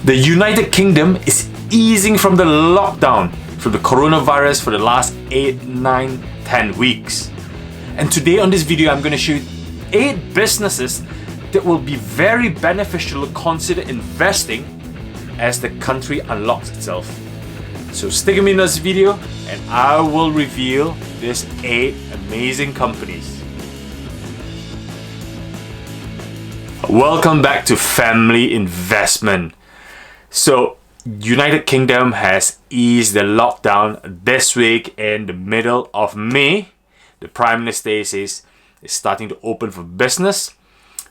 The United Kingdom is easing from the lockdown from the coronavirus for the last 8, 9, 10 weeks. And today on this video, I'm going to show you 8 businesses that will be very beneficial to consider investing as the country unlocks itself. So stick with me in this video and I will reveal these 8 amazing companies. Welcome back to Family Investment. So United Kingdom has eased the lockdown this week in the middle of May. The Prime Minister says it's starting to open for business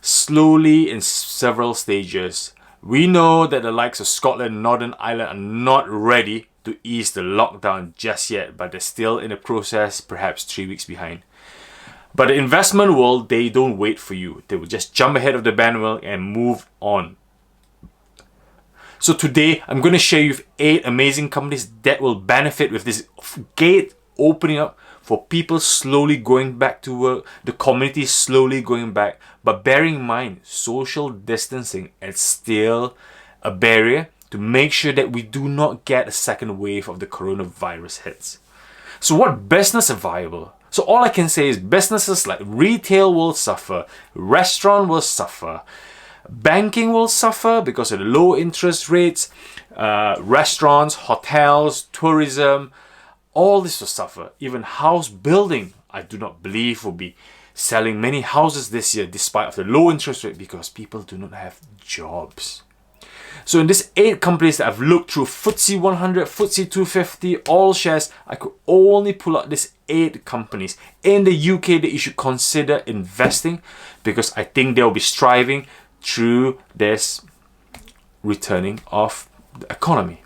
slowly in several stages. We know that the likes of Scotland and Northern Ireland are not ready to ease the lockdown just yet, but they're still in the process, perhaps 3 weeks behind. But the investment world, they don't wait for you. They will just jump ahead of the bandwagon and move on. So today, I'm going to share you 8 amazing companies that will benefit with this gate opening up for people slowly going back to work, the community slowly going back. But bearing in mind, social distancing is still a barrier to make sure that we do not get a second wave of the coronavirus hits. So what business are viable? So all I can say is businesses like retail will suffer, restaurant will suffer, banking will suffer because of the low interest rates, restaurants, hotels, tourism, all this will suffer. Even house building, I do not believe will be selling many houses this year despite of the low interest rate because people do not have jobs. So in these 8 companies that I've looked through, FTSE 100, FTSE 250, all shares, I could only pull out these 8 companies in the UK that you should consider investing because I think they'll be striving through this returning of the economy.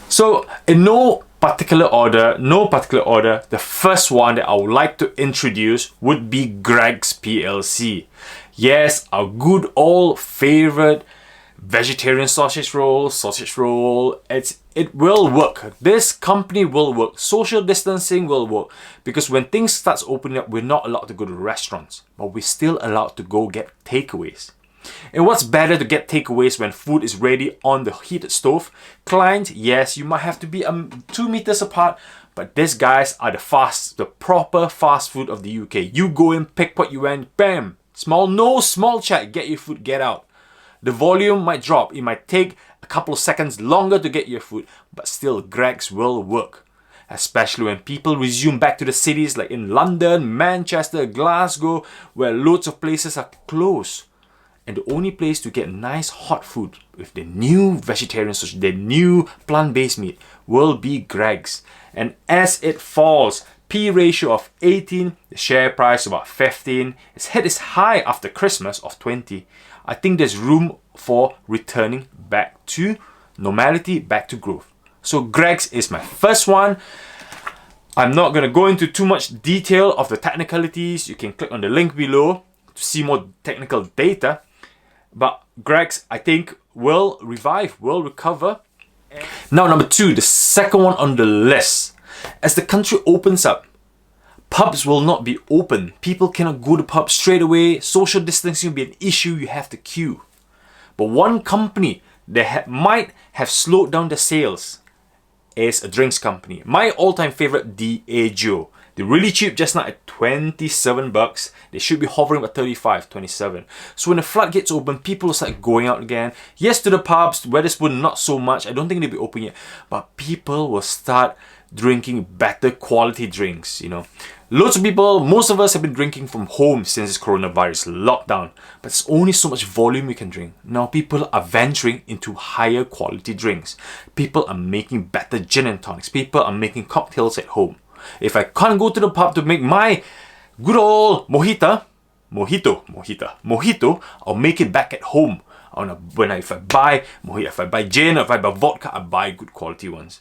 So in no particular order, the first one that I would like to introduce would be Greggs PLC. Yes, our good old favorite vegetarian sausage roll, it will work. This company will work. Social distancing will work because when things starts opening up, we're not allowed to go to restaurants, but we're still allowed to go get takeaways. And what's better to get takeaways when food is ready on the heated stove? Client, yes, you might have to be 2 meters apart, but these guys are the proper fast food of the UK. You go in, pick what you want, bam, small chat, get your food, get out. The volume might drop, it might take a couple of seconds longer to get your food, but still Greggs will work. Especially when people resume back to the cities like in London, Manchester, Glasgow, where loads of places are closed. And the only place to get nice hot food with the new vegetarian sausage, the new plant-based meat will be Greggs. And as it falls, P ratio of 18, the share price about 15, it's hit its high after Christmas of 20. I think there's room for returning back to normality, back to growth. So Greggs is my first one. I'm not going to go into too much detail of the technicalities. You can click on the link below to see more technical data. But Greggs, I think, will revive, will recover. Now, number 2, the second one on the list. As the country opens up, pubs will not be open. People cannot go to pubs straight away. Social distancing will be an issue. You have to queue. But one company that might have slowed down the sales is a drinks company. My all-time favorite, Diageo. They're really cheap just now at 27 bucks. They should be hovering about 35, 27. So when the floodgates open, people will start going out again. Yes, to the pubs, Wetherspoon, not so much. I don't think they'll be open yet. But people will start drinking better quality drinks, you know. Loads of people, most of us have been drinking from home since this coronavirus lockdown. But it's only so much volume you can drink. Now people are venturing into higher quality drinks. People are making better gin and tonics. People are making cocktails at home. If I can't go to the pub to make my good old mojito, I'll make it back at home. If I buy mojito, if I buy gin, or if I buy vodka, I buy good quality ones.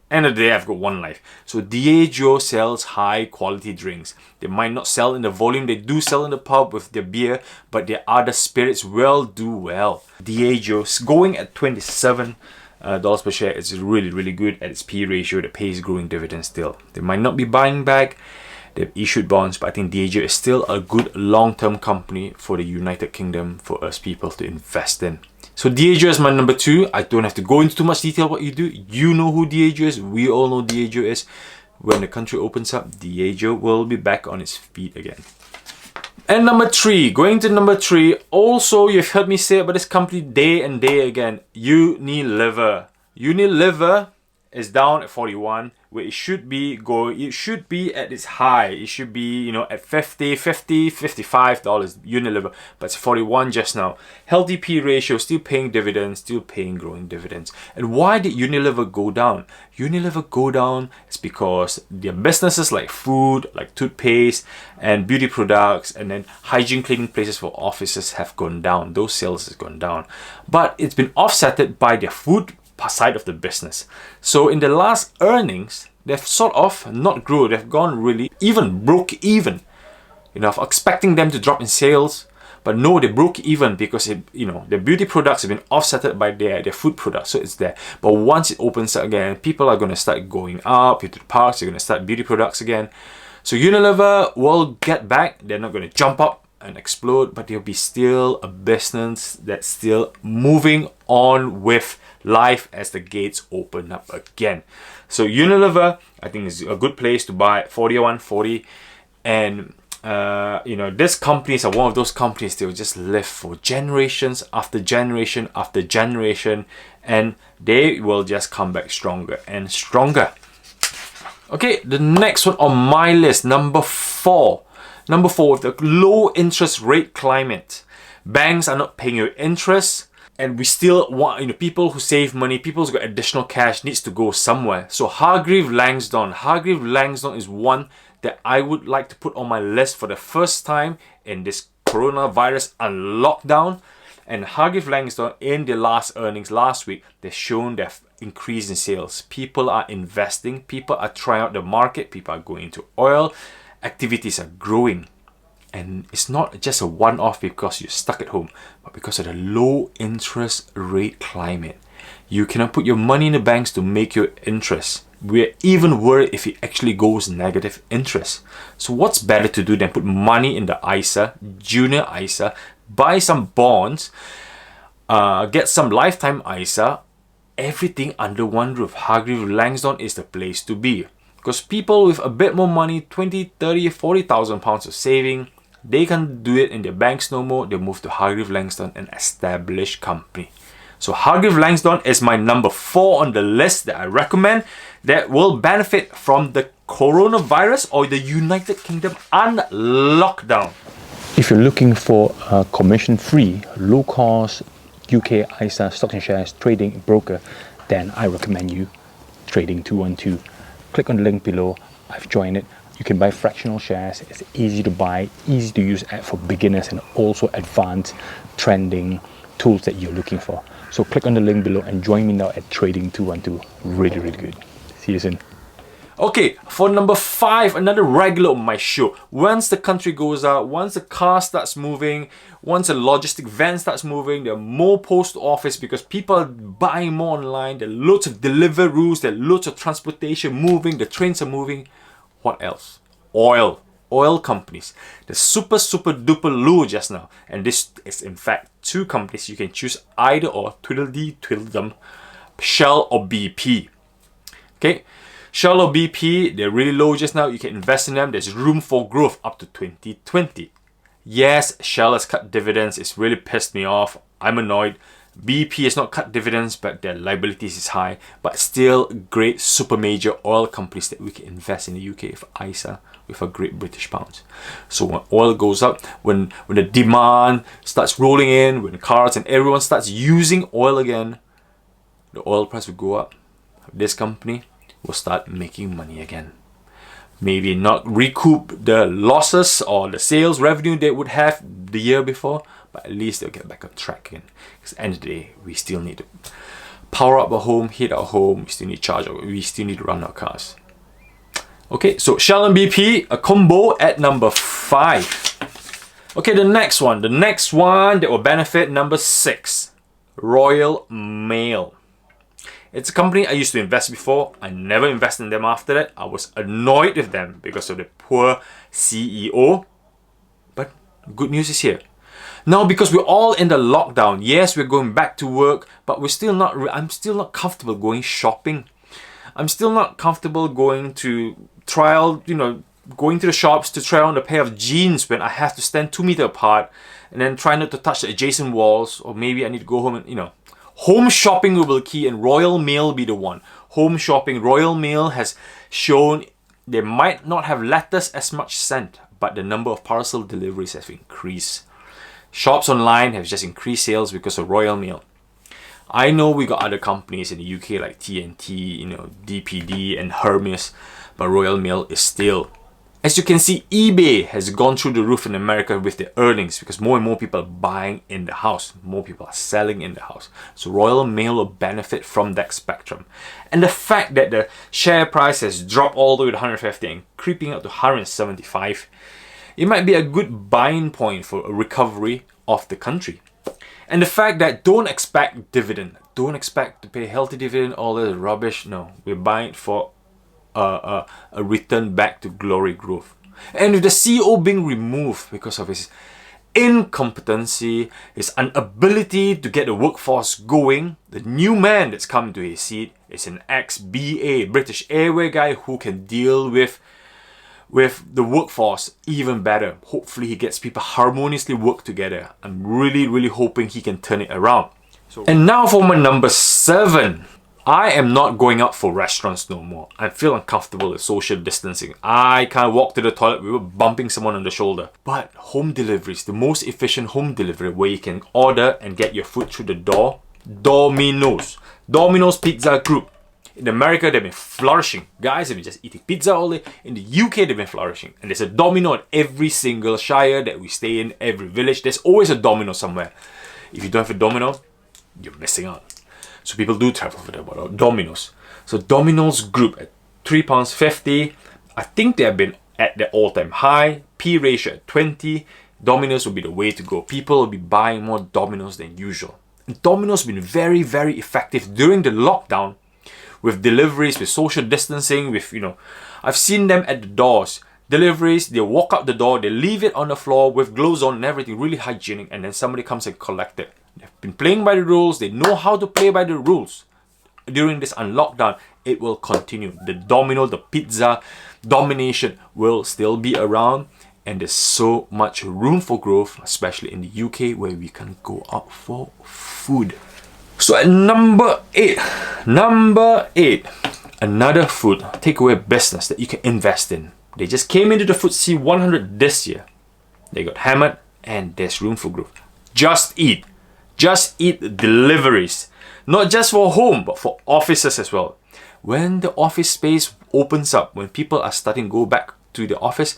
End of the day, I've got one life. So Diageo sells high quality drinks. They might not sell in the volume they do sell in the pub with their beer, but their other spirits will do well. Diageo's going at $27 per share. It's really, really good at its P ratio that pays growing dividends still. They might not be buying back. They've issued bonds, but I think Diageo is still a good long-term company for the United Kingdom for us people to invest in. So Diageo is my number 2. I don't have to go into too much detail what you do. You know who Diageo is. We all know Diageo is. When the country opens up, Diageo will be back on its feet again. And number 3, going to number 3, also you've heard me say about this company day and day again, Unilever. Unilever is down at 41, where it should be at its high. It should be, you know, at $55 Unilever, but it's 41 just now. Healthy P ratio, still paying dividends, still paying growing dividends. And why did Unilever go down? Unilever go down is because their businesses like food, like toothpaste and beauty products, and then hygiene cleaning places for offices have gone down. Those sales has gone down, but it's been offsetted by their food side of the business. So in the last earnings, they've sort of not grew. They've gone really broke even. You know, I'm expecting them to drop in sales, but no, they broke even because their beauty products have been offsetted by their food products, so it's there. But once it opens up again, people are going to start going out into the parks. They're going to start beauty products again. So Unilever will get back. They're not going to jump up and explode, but there'll be still a business that's still moving on with life as the gates open up again. So Unilever, I think, is a good place to buy at 41.40. And these companies are one of those companies that will just live for generations after generation after generation, and they will just come back stronger and stronger. Okay, the next one on my list, number 4. Number 4, with the low interest rate climate, banks are not paying you interest, and we still want, people who save money, people who's got additional cash needs to go somewhere. So Hargreaves Lansdown is one that I would like to put on my list for the first time in this coronavirus unlockdown. And Hargreaves Lansdown, in their last earnings last week, they've shown their increase in sales. People are investing, people are trying out the market, people are going into oil, activities are growing. And it's not just a one-off because you're stuck at home, but because of the low interest rate climate. You cannot put your money in the banks to make your interest. We're even worried if it actually goes negative interest. So what's better to do than put money in the ISA, junior ISA, buy some bonds, get some lifetime ISA, everything under one roof. Hargreaves Lansdown is the place to be. Because people with a bit more money, 20, 30, 40,000 pounds of saving, they can't do it in their banks no more. They move to Hargreaves Lansdown, an established company. So Hargreaves Lansdown is my number 4 on the list that I recommend that will benefit from the coronavirus or the United Kingdom unlockdown. If you're looking for a commission-free, low-cost UK ISA stocks and shares trading broker, then I recommend you Trading 212. Click on the link below. I've joined it. You can buy fractional shares. It's easy to buy, easy to use app for beginners, and also advanced trending tools that you're looking for. So click on the link below and join me now at Trading 212. Really, really good. See you soon. Okay, for number 5, another regular on my show. Once the country goes out, once the car starts moving, once a logistic van starts moving, there are more post office because people are buying more online, there are loads of Deliveroo, there are loads of transportation moving, the trains are moving. What else? Oil companies. The super duper low just now. And this is in fact 2 companies. You can choose either or, tweedledum, Shell or BP. Okay. Shell or BP, they're really low just now. You can invest in them. There's room for growth up to 2020. Yes, Shell has cut dividends. It's really pissed me off. I'm annoyed. BP has not cut dividends, but their liabilities is high. But still great super major oil companies that we can invest in the UK with ISA with a great British pound. So when oil goes up, when the demand starts rolling in, when cars and everyone starts using oil again, the oil price will go up. This company will start making money again. Maybe not recoup the losses or the sales revenue they would have the year before, but at least they'll get back on track again. Because at the end of the day, we still need to power up our home, heat our home, we still need to charge, we still need to run our cars. Okay, so Shell and BP, a combo at number 5. Okay, the next one that will benefit, number 6, Royal Mail. It's a company I used to invest before. I never invested in them after that. I was annoyed with them because of the poor CEO. But good news is here. Now, because we're all in the lockdown, yes, we're going back to work, but we're still not. I'm still not comfortable going shopping. I'm still not comfortable going to trial, going to the shops to try on a pair of jeans when I have to stand 2 meters apart and then try not to touch the adjacent walls, or maybe I need to go home and, home shopping will be key, and Royal Mail will be the one. Home shopping, Royal Mail has shown they might not have letters as much sent, but the number of parcel deliveries has increased. Shops online have just increased sales because of Royal Mail. I know we got other companies in the UK like TNT, DPD and Hermes, but Royal Mail is still. As you can see, eBay has gone through the roof in America with their earnings because more and more people are buying in the house. More people are selling in the house. So Royal Mail will benefit from that spectrum. And the fact that the share price has dropped all the way to 150 and creeping up to 175, it might be a good buying point for a recovery of the country. And the fact that don't expect dividend, don't expect to pay healthy dividend, all this rubbish. No, we're buying it for a return back to glory growth. And with the CEO being removed because of his incompetency, his inability to get the workforce going, the new man that's come to his seat is an ex-BA, British Airways guy who can deal with the workforce even better. Hopefully he gets people harmoniously work together. I'm really hoping he can turn it around. And now for my number 7. I am not going out for restaurants no more. I feel uncomfortable with social distancing. I can't walk to the toilet without bumping someone on the shoulder. But home deliveries, the most efficient home delivery where you can order and get your food through the door, Domino's. Domino's Pizza Group. In America, they've been flourishing. Guys have been just eating pizza all day. In the UK, they've been flourishing. And there's a Domino in every single shire that we stay in, every village. There's always a Domino somewhere. If you don't have a Domino, you're missing out. So people do travel for the Domino's. So Domino's Group at £3.50. I think they have been at their all-time high. P ratio at 20. Domino's will be the way to go. People will be buying more Domino's than usual. And Domino's has been very effective during the lockdown with deliveries, with social distancing, with, I've seen them at the doors. Deliveries, they walk out the door, they leave it on the floor with gloves on and everything, really hygienic, and then somebody comes and collect it. They've been playing by the rules, they know how to play by the rules. During this unlockdown, it will continue. The Domino, the pizza domination will still be around, and there's so much room for growth, especially in the UK where we can go out for food. So at number 8, another food takeaway business that you can invest in. They just came into the FTSE 100 this year. They got hammered and there's room for growth. Just Eat deliveries. Not just for home, but for offices as well. When the office space opens up, when people are starting to go back to the office,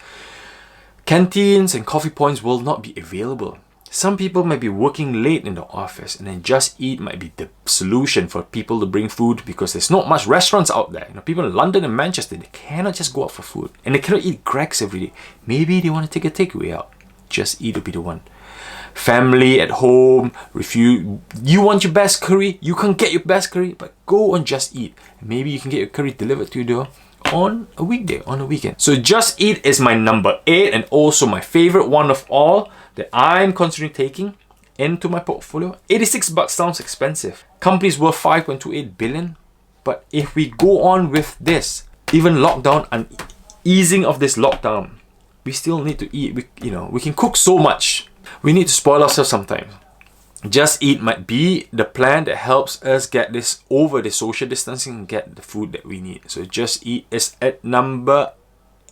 canteens and coffee points will not be available. Some people might be working late in the office, and then Just Eat might be the solution for people to bring food because there's not much restaurants out there. People in London and Manchester, they cannot just go out for food. And they cannot eat Greggs every day. Maybe they want to take a takeaway out. Just Eat will be the one. Family at home, you want your best curry, you can't get your best curry, but go on Just Eat. Maybe you can get your curry delivered to your door on a weekday, on a weekend. So Just Eat is my number 8 and also my favorite one of all that I'm considering taking into my portfolio. $86 sounds expensive. Company's worth 5.28 billion. But if we go on with this, even lockdown and easing of this lockdown, we still need to eat. We can cook so much. We need to spoil ourselves sometimes. Just Eat might be the plan that helps us get this over the social distancing and get the food that we need. So Just Eat is at number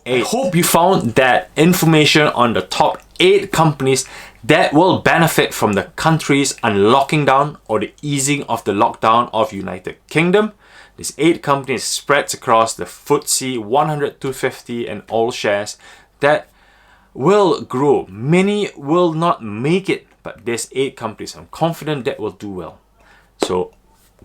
8. I hope you found that information on the top 8 companies that will benefit from the country's unlocking down or the easing of the lockdown of United Kingdom. These 8 companies spreads across the FTSE 100 to 50 and all shares that will grow. Many will not make it, but these 8 companies, I'm confident that will do well. So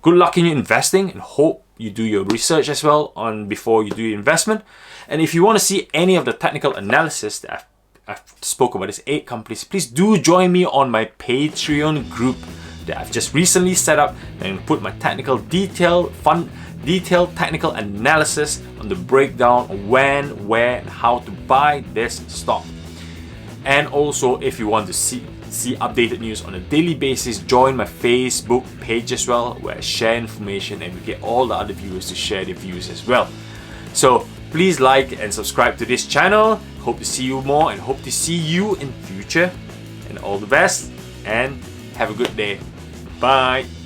good luck in your investing and hope you do your research as well on before you do your investment. And if you want to see any of the technical analysis that I've spoke about these 8 companies, please do join me on my Patreon group that I've just recently set up and put my detailed technical analysis on the breakdown of when, where, and how to buy this stock. And also, if you want to see updated news on a daily basis, join my Facebook page as well, where I share information and we get all the other viewers to share their views as well. So please like and subscribe to this channel. Hope to see you more and hope to see you in future. And all the best and have a good day. Bye.